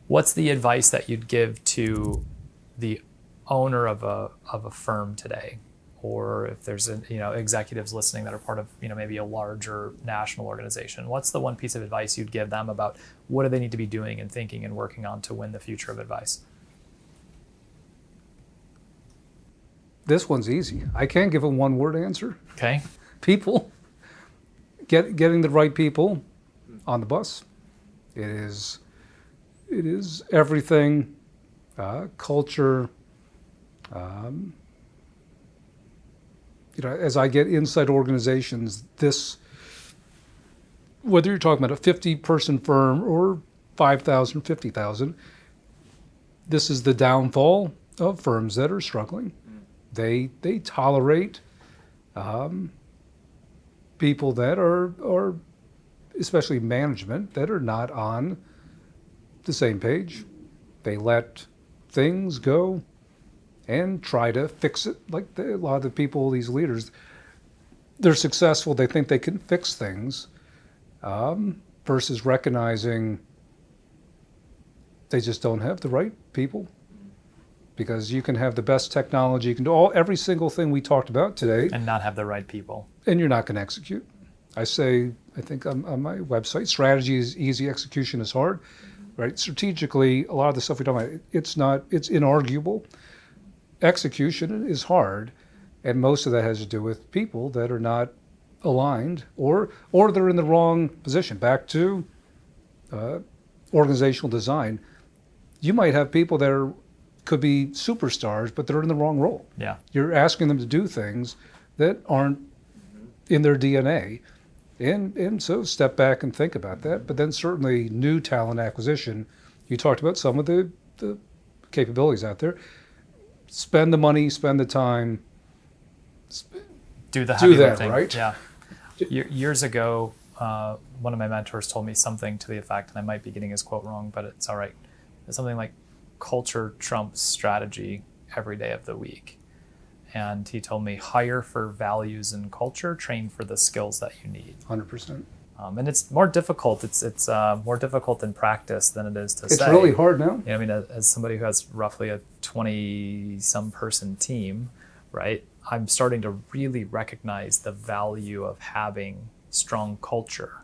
What's the advice that you'd give to the owner of a firm today? Or if there's executives listening that are part of maybe a larger national organization, what's the one piece of advice you'd give them about what do they need to be doing and thinking and working on to win the future of advice? This one's easy. I can't give a one-word answer. Okay. People. Getting the right people on the bus. It is everything. Culture. As I get inside organizations, whether you're talking about a 50-person firm or 5,000, 50,000, this is the downfall of firms that are struggling. They tolerate people that are, especially management, that are not on the same page. They let things go and try to fix it. Like a lot of the people, these leaders, they're successful. They think they can fix things versus recognizing they just don't have the right people. Because you can have the best technology, you can do every single thing we talked about today. And not have the right people. And you're not going to execute. I think on my website, strategy is easy, execution is hard. Right? Strategically, a lot of the stuff we talk about, it's inarguable. Execution is hard, and most of that has to do with people that are not aligned or they're in the wrong position. Back to organizational design, you might have people that could be superstars, but they're in the wrong role. Yeah, you're asking them to do things that aren't in their DNA, and so step back and think about that. But then certainly new talent acquisition. You talked about some of the capabilities out there. Spend the money, spend the time. Do the heavy that, lifting. Right? Yeah. Years ago, one of my mentors told me something to the effect, and I might be getting his quote wrong, but it's all right. It's something like, culture trumps strategy every day of the week. And he told me, hire for values and culture, train for the skills that you need. 100%. And it's more difficult. It's more difficult in practice than it is to say. It's really hard now. As somebody who has roughly a 20-some person team, right? I'm starting to really recognize the value of having strong culture,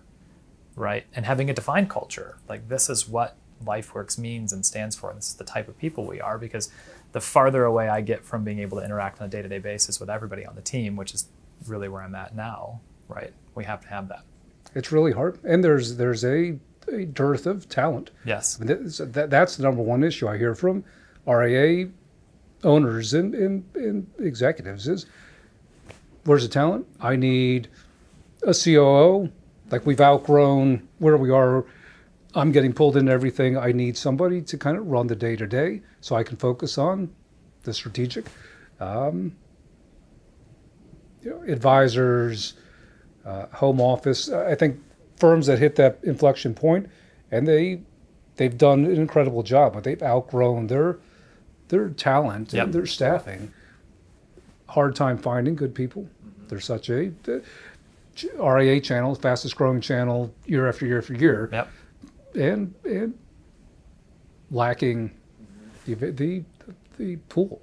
right? And having a defined culture. Like, this is what LifeWorks means and stands for. And this is the type of people we are, because the farther away I get from being able to interact on a day-to-day basis with everybody on the team, which is really where I'm at now, right? We have to have that. It's really hard. And there's a dearth of talent. Yes. That's the number one issue I hear from RIA owners and executives is, where's the talent? I need a COO. Like, we've outgrown where we are. I'm getting pulled into everything. I need somebody to kind of run the day-to-day so I can focus on the strategic. Advisors, home office. I think firms that hit that inflection point, and they've done an incredible job, but they've outgrown their talent and their staffing. Hard time finding good people. There's such a RIA channel, fastest growing channel year after year after year. Yep. And lacking the pool.